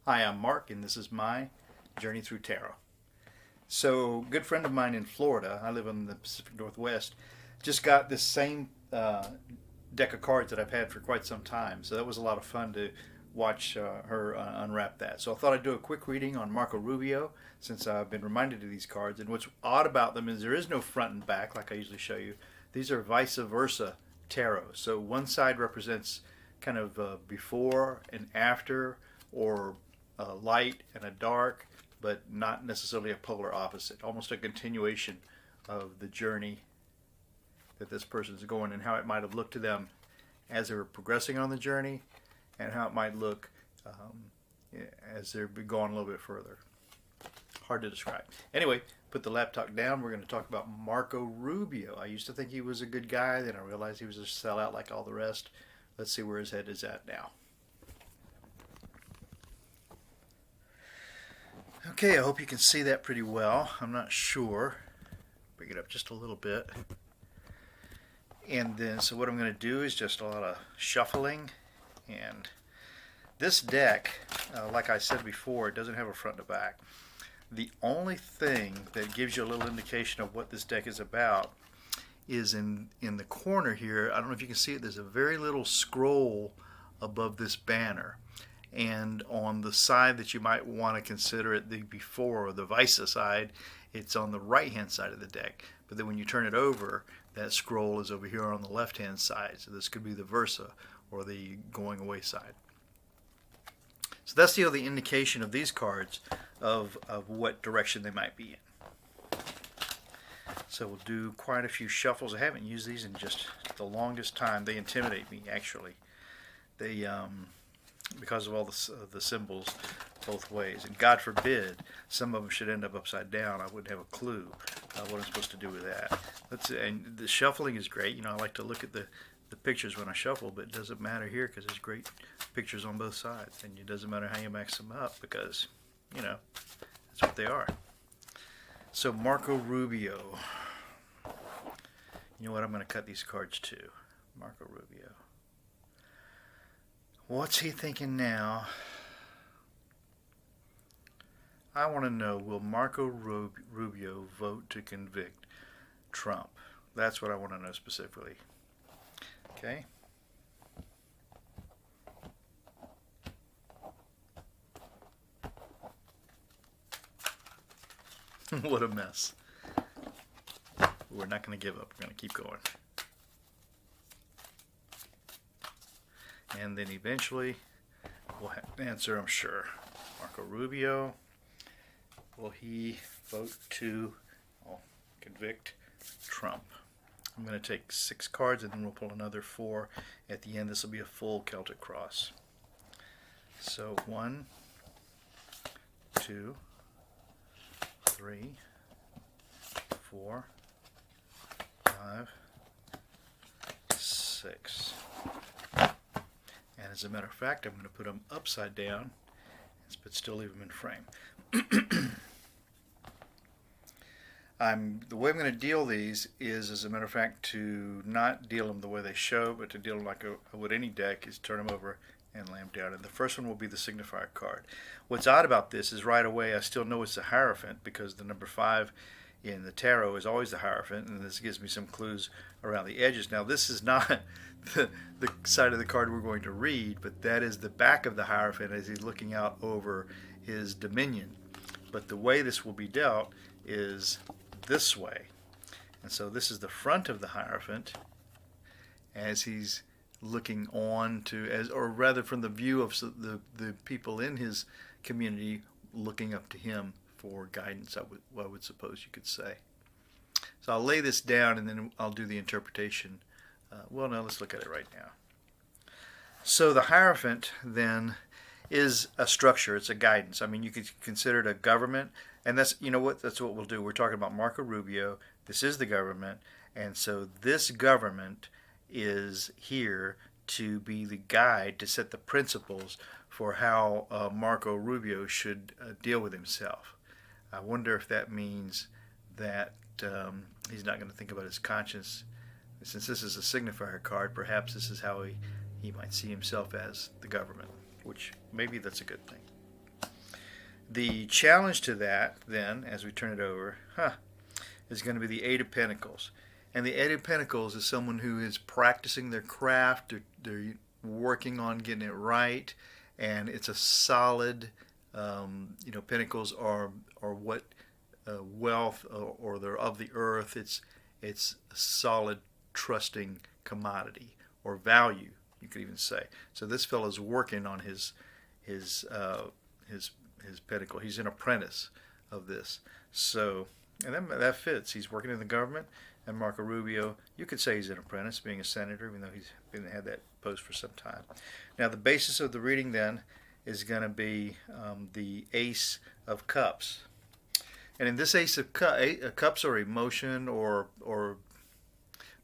Hi, I'm Mark, and this is my journey through tarot. So, a good friend of mine in Florida, I live in the Pacific Northwest, just got this same deck of cards that I've had for quite some time. So that was a lot of fun to watch her unwrap that. So I thought I'd do a quick reading on Marco Rubio since I've been reminded of these cards. And what's odd about them is there is no front and back like I usually show you. These are vice versa tarot. So one side represents kind of before and after, or a light and a dark, but not necessarily a polar opposite. Almost a continuation of the journey that this person is going and how it might have looked to them as they were progressing on the journey, and how it might look as they're going a little bit further. Hard to describe. Anyway, put the laptop down. We're going to talk about Marco Rubio. I used to think he was a good guy, then I realized he was a sellout like all the rest. Let's see where his head is at now. Okay, I hope you can see that pretty well. I'm not sure. Bring it up just a little bit. And then, so what I'm going to do is just a lot of shuffling. And this deck, like I said before, it doesn't have a front and a back. The only thing that gives you a little indication of what this deck is about is in the corner here. I don't know if you can see it. There's a very little scroll above this banner. And on the side that you might want to consider it the before, or the vice side, it's on the right hand side of the deck. But then when you turn it over, that scroll is over here on the left hand side. So this could be the versa, or the going away side. So that's the only indication of these cards of what direction they might be in. So we'll do quite a few shuffles. I haven't used these in just the longest time. They intimidate me, actually. They because of all the symbols both ways. And God forbid some of them should end up upside down. I wouldn't have a clue what I'm supposed to do with that. And the shuffling is great. You know, I like to look at the pictures when I shuffle, but it doesn't matter here because there's great pictures on both sides. And it doesn't matter how you max them up because, you know, that's what they are. So Marco Rubio. You know what? I'm going to cut these cards to. Marco Rubio. What's he thinking now? I want to know, will Marco Rubio vote to convict Trump? That's what I want to know specifically. Okay. What a mess. We're not going to give up. We're going to keep going. And then eventually we'll have an answer, I'm sure. Marco Rubio, will he vote to convict Trump? I'm going to take 6 cards and then we'll pull another 4 at the end. This will be a full Celtic cross. So 1, 2, 3, 4, 5, 6. And as a matter of fact, I'm going to put them upside down, but still leave them in frame. The way I'm going to deal these is, as a matter of fact, to not deal them the way they show, but to deal them like I would any deck, is turn them over and lay them down. And the first one will be the signifier card. What's odd about this is right away I still know it's the Hierophant because the number 5 in the tarot is always the Hierophant, and this gives me some clues around the edges. Now this is not the side of the card we're going to read, but that is the back of the Hierophant as he's looking out over his dominion. But the way this will be dealt is this way. And so this is the front of the Hierophant as he's looking on to, or rather from the view of the people in his community looking up to him for guidance, I would suppose you could say. So I'll lay this down and then I'll do the interpretation. Well, no, let's look at it right now. So the Hierophant then is a structure. It's a guidance. I mean, you could consider it a government, and that's, you know what, that's what we'll do. We're talking about Marco Rubio. This is the government, and so this government is here to be the guide, to set the principles for how Marco Rubio should deal with himself. I wonder if that means that he's not going to think about his conscience. Since this is a signifier card, perhaps this is how he might see himself as the government, which maybe that's a good thing. The challenge to that, then, as we turn it over, is going to be the Eight of Pentacles. And the Eight of Pentacles is someone who is practicing their craft. They're working on getting it right, and it's a solid. Pentacles are what wealth, or they're of the earth. It's a solid, trusting commodity or value, you could even say. So this fellow's working on his pentacle. He's an apprentice of this. So, and that fits. He's working in the government. And Marco Rubio, you could say he's an apprentice, being a senator, even though he's had that post for some time. Now, the basis of the reading then is going to be the Ace of Cups. And in this Ace of Cups are emotion or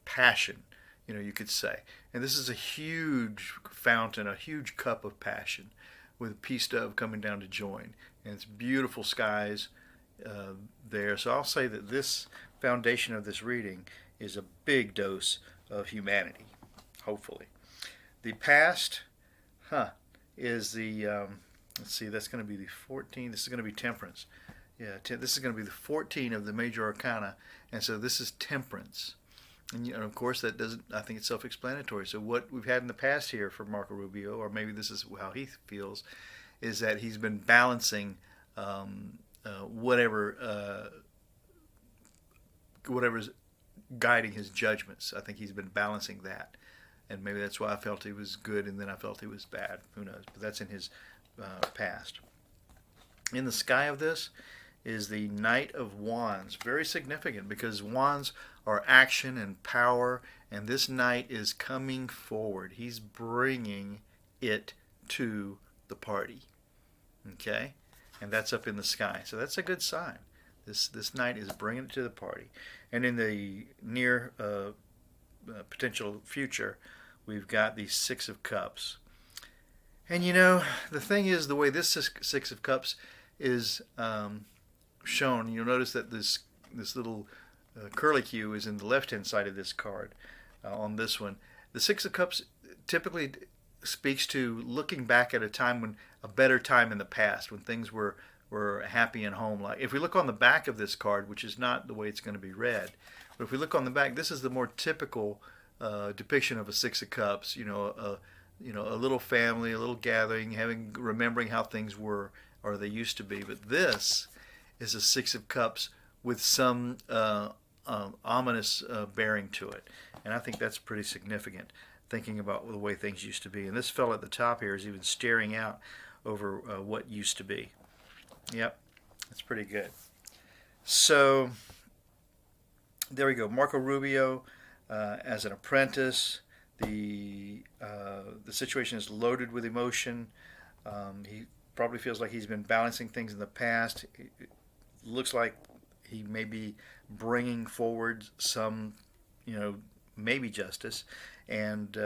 passion, you could say. And this is a huge fountain, a huge cup of passion, with a peace dove coming down to join. And it's beautiful skies there. So I'll say that this foundation of this reading is a big dose of humanity, hopefully. The past, is the, let's see, that's going to be the 14. This is going to be Temperance. Yeah, this is going to be the 14 of the major arcana. And so this is Temperance. And of course, that doesn't, I think it's self-explanatory. So what we've had in the past here for Marco Rubio, or maybe this is how he feels, is that he's been balancing whatever's guiding his judgments. I think he's been balancing that. And maybe that's why I felt he was good and then I felt he was bad. Who knows? But that's in his past. In the sky of this is the Knight of Wands. Very significant because wands are action and power, and this knight is coming forward. He's bringing it to the party. Okay? And that's up in the sky. So that's a good sign. This knight is bringing it to the party. And in the near potential future, we've got the Six of Cups. And the thing is, the way this Six of Cups is shown, you'll notice that this little curlicue is in the left-hand side of this card on this one. The Six of Cups typically speaks to looking back at a better time in the past, when things were happy and home-like. If we look on the back of this card, which is not the way it's going to be read, but if we look on the back, this is the more typical depiction of a Six of Cups. A little family, a little gathering, remembering how things were or they used to be. But this is a Six of Cups with some ominous bearing to it, and I think that's pretty significant, thinking about the way things used to be. And this fellow at the top here is even staring out over what used to be. Yep, that's pretty good. So there we go. Marco Rubio as an apprentice. The situation is loaded with emotion. He probably feels like he's been balancing things in the past. It looks like he may be bringing forward some, maybe justice, and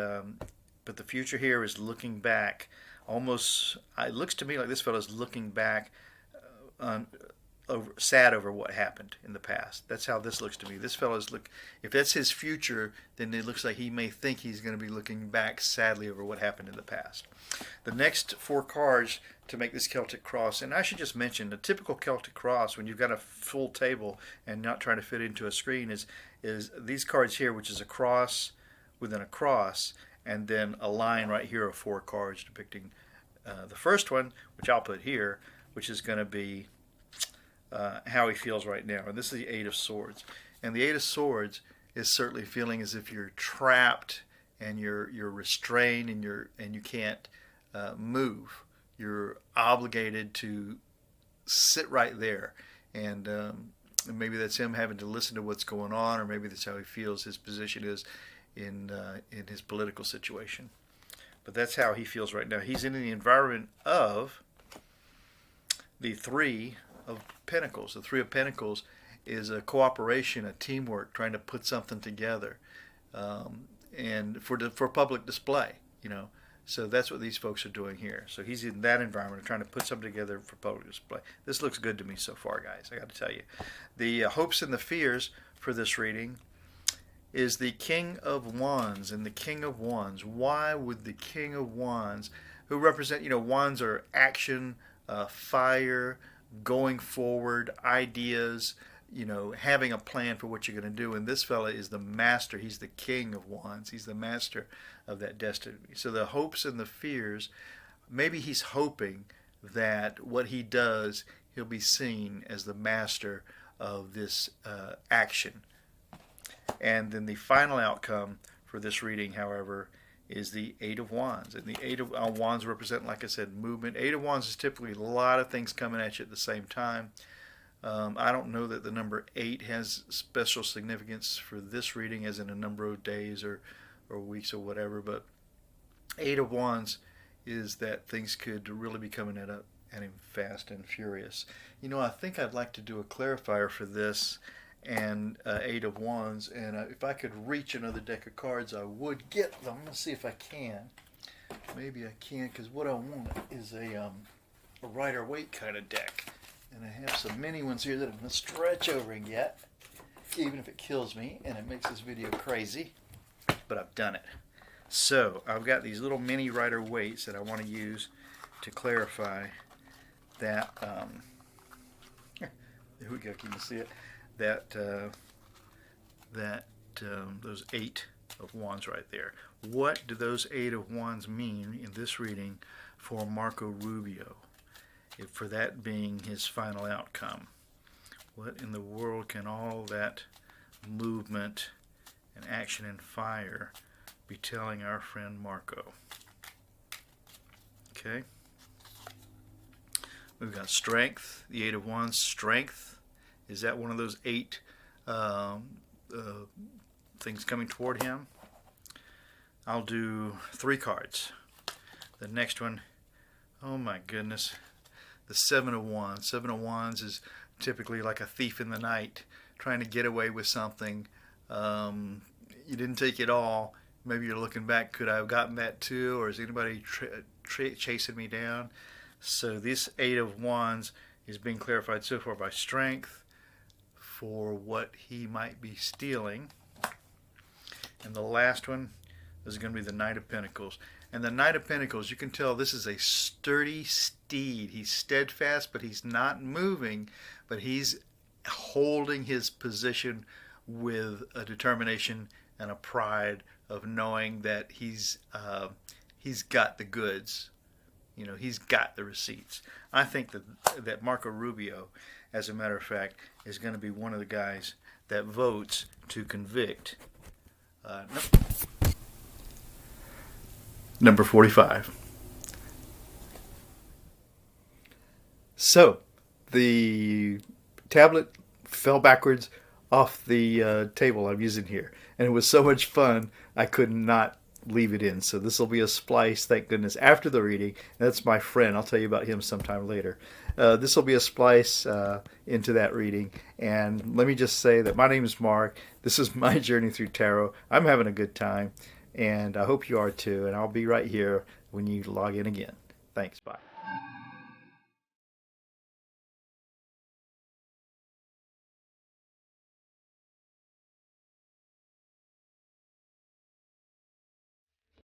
but the future here is looking back. Almost, it looks to me like this fellow is looking back, sad over what happened in the past. That's how this looks to me. This fellow's if that's his future, then it looks like he may think he's going to be looking back sadly over what happened in the past. The next four cards to make this Celtic cross, and I should just mention, the typical Celtic cross, when you've got a full table and not trying to fit into a screen, is these cards here, which is a cross within a cross, and then a line right here of four cards depicting the first one, which I'll put here, which is going to be how he feels right now. And this is the Eight of Swords. And the Eight of Swords is certainly feeling as if you're trapped and you're restrained and you can't move. You're obligated to sit right there. And maybe that's him having to listen to what's going on, or maybe that's how he feels his position is in his political situation. But that's how he feels right now. He's in the environment of the Three of Pentacles. The Three of Pentacles is a cooperation, a teamwork, trying to put something together, and for public display. So that's what these folks are doing here. So he's in that environment, trying to put something together for public display. This looks good to me so far, guys. I got to tell you, the hopes and the fears for this reading is the King of Wands. And the King of Wands, why would the King of Wands, who represent, wands are action, fire, going forward, ideas, having a plan for what you're going to do. And this fella is the master. He's the king of wands. He's the master of that destiny. So the hopes and the fears, maybe he's hoping that what he does, he'll be seen as the master of this action. And then the final outcome for this reading, however, is the Eight of Wands. And the Eight of Wands represent, like I said, movement. Eight of Wands is typically a lot of things coming at you at the same time. I don't know that the number 8 has special significance for this reading as in a number of days or weeks or whatever, but Eight of Wands is that things could really be coming at him fast and furious. I think I'd like to do a clarifier for this and Eight of Wands, and if I could reach another deck of cards, I would get them. I'm going to see if I can. Maybe I can, because what I want is a Rider-Waite kind of deck. And I have some mini ones here that I'm going to stretch over and get, even if it kills me and it makes this video crazy. But I've done it. So I've got these little mini Rider-Waites that I want to use to clarify that. There we go. Can you see it? That those 8 of Wands right there. What do those 8 of Wands mean in this reading for Marco Rubio? For that being his final outcome. What in the world can all that movement and action and fire be telling our friend Marco? Okay. We've got strength, the 8 of Wands, strength. Is that one of those 8 things coming toward him? I'll do 3 cards. The next one, oh my goodness, the 7 of Wands. 7 of Wands is typically like a thief in the night trying to get away with something. You didn't take it all. Maybe you're looking back, could I have gotten that too? Or is anybody chasing me down? So this 8 of Wands is being clarified so far by strength for what he might be stealing. And the last one is going to be the Knight of Pentacles. And the Knight of Pentacles, you can tell this is a sturdy steed. He's steadfast, but he's not moving, but he's holding his position with a determination and a pride of knowing that he's got the goods. He's got the receipts. I think that Marco Rubio, as a matter of fact, is going to be one of the guys that votes to convict. Number 45. So, the tablet fell backwards off the table I'm using here. And it was so much fun, I could not leave it in. So this will be a splice, thank goodness, after the reading. That's my friend. I'll tell you about him sometime later. This will be a splice into that reading. And let me just say that my name is Mark. This is my journey through tarot. I'm having a good time, and I hope you are too. And I'll be right here when you log in again. Thanks. Bye.